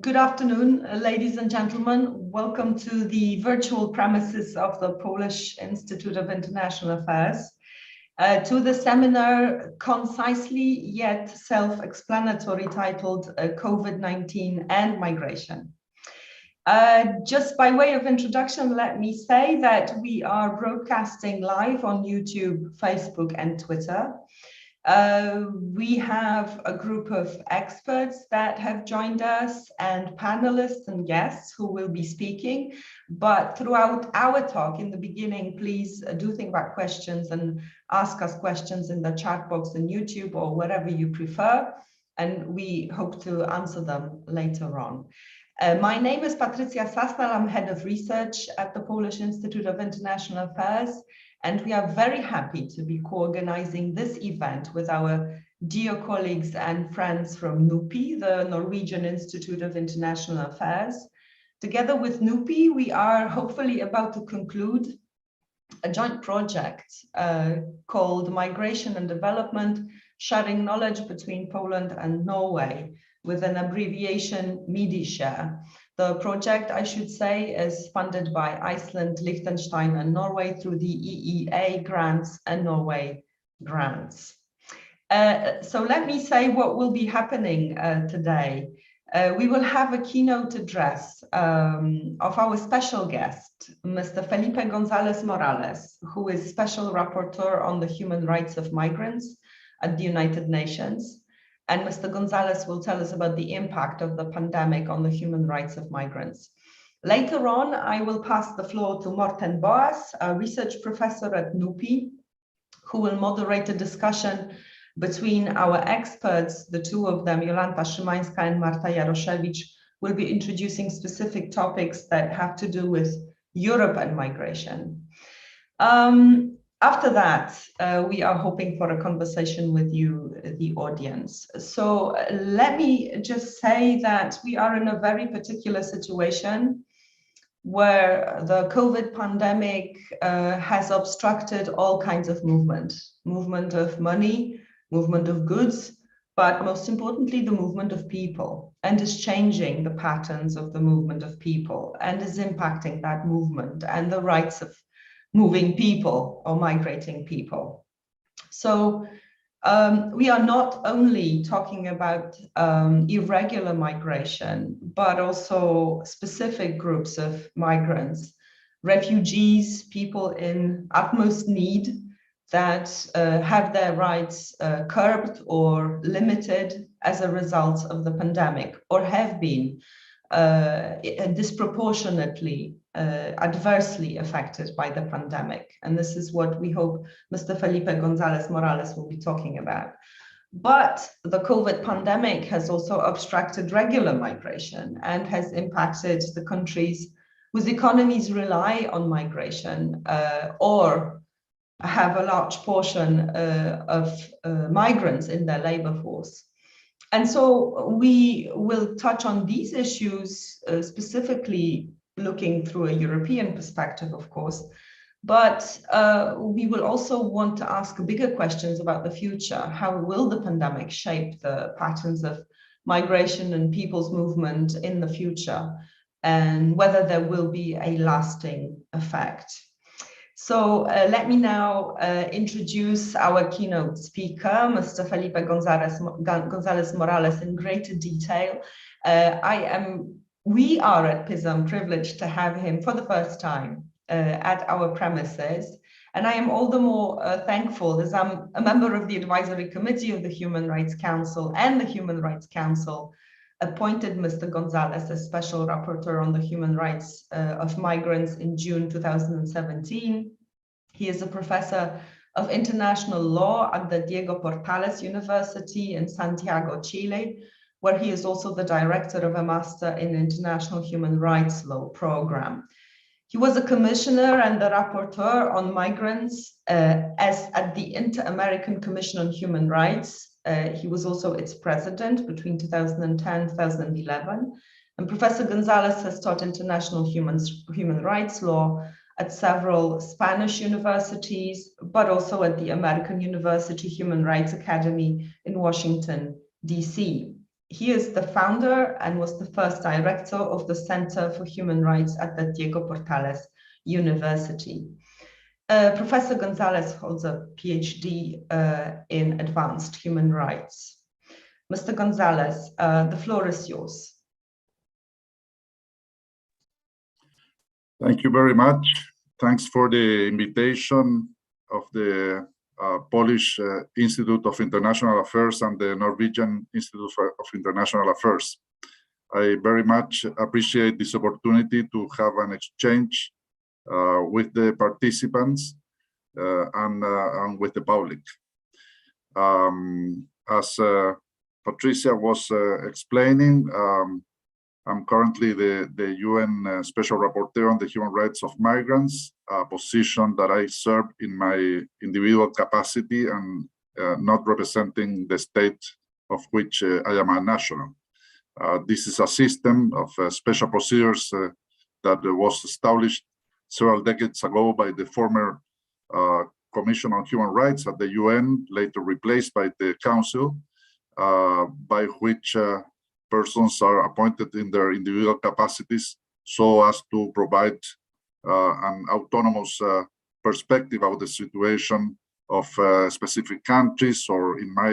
Good afternoon, ladies and gentlemen. Welcome to the virtual premises of the Polish Institute of International Affairs, to the seminar concisely yet self-explanatory titled COVID-19 and Migration. Just by way of introduction, let me say that we are broadcasting live on YouTube, Facebook, and Twitter. We have a group of experts that have joined us and panelists and guests who will be speaking. But throughout our talk in the beginning, please do think about questions and ask us questions in the chat box on YouTube or wherever you prefer. And we hope to answer them later on. My name is Patrycja Sasnal. I'm head of research at the Polish Institute of International Affairs. And we are very happy to be co-organizing this event with our dear colleagues and friends from NUPI, the Norwegian Institute of International Affairs. Together with NUPI, we are hopefully about to conclude a joint project called Migration and Development, Sharing Knowledge between Poland and Norway, with an abbreviation MIDI-SHARE. The project, I should say, is funded by Iceland, Liechtenstein, and Norway through the EEA grants and Norway grants. So let me say what will be happening today. We will have a keynote address of our special guest, Mr. Felipe González Morales, who is Special Rapporteur on the Human Rights of Migrants at the United Nations. And Mr. González will tell us about the impact of the pandemic on the human rights of migrants. Later on, I will pass the floor to Morten Boas, a research professor at NUPI, who will moderate a discussion between our experts. The two of them, Jolanta Szymańska and Marta Jaroszewicz, will be introducing specific topics that have to do with Europe and migration. After that, we are hoping for a conversation with you, the audience. So let me just say that we are in a very particular situation where the COVID pandemic has obstructed all kinds of movement of money, movement of goods, but most importantly, the movement of people, and is changing the patterns of the movement of people and is impacting that movement and the rights of moving people or migrating people. So we are not only talking about irregular migration, but also specific groups of migrants, refugees, people in utmost need that have their rights curbed or limited as a result of the pandemic, or have been disproportionately adversely affected by the pandemic. And this is what we hope Mr. Felipe González Morales will be talking about. But the COVID pandemic has also obstructed regular migration and has impacted the countries whose economies rely on migration or have a large portion of migrants in their labor force. And so we will touch on these issues specifically looking through a European perspective, of course, but we will also want to ask bigger questions about the future. How will the pandemic shape the patterns of migration and people's movement in the future, and whether there will be a lasting effect? So let me now introduce our keynote speaker, Mr. Felipe González Morales, in greater detail. We are at PISM privileged to have him for the first time at our premises. And I am all the more thankful as I'm a member of the advisory committee of the Human Rights Council, and the Human Rights Council appointed Mr. González as Special Rapporteur on the Human Rights of Migrants in June 2017. He is a professor of international law at the Diego Portales University in Santiago, Chile, where he is also the director of a Master in International Human Rights Law program. He was a commissioner and the rapporteur on migrants at the Inter-American Commission on Human Rights. He was also its president between 2010 and 2011. And Professor González has taught international human rights law at several Spanish universities, but also at the American University Human Rights Academy in Washington, DC. He is the founder and was the first director of the Center for Human Rights at the Diego Portales University. Professor Gonzalez holds a PhD in advanced human rights. Mr. Gonzalez, the floor is yours. Thank you very much. Thanks for the invitation of the Polish Institute of International Affairs and the Norwegian Institute of International Affairs. I very much appreciate this opportunity to have an exchange with the participants and with the public. As Patricia was explaining, I'm currently the UN Special Rapporteur on the Human Rights of Migrants, a position that I serve in my individual capacity and not representing the state of which I am a national. This is a system of special procedures that was established several decades ago by the former Commission on Human Rights at the UN, later replaced by the Council, by which persons are appointed in their individual capacities so as to provide an autonomous perspective of the situation of specific countries, or in my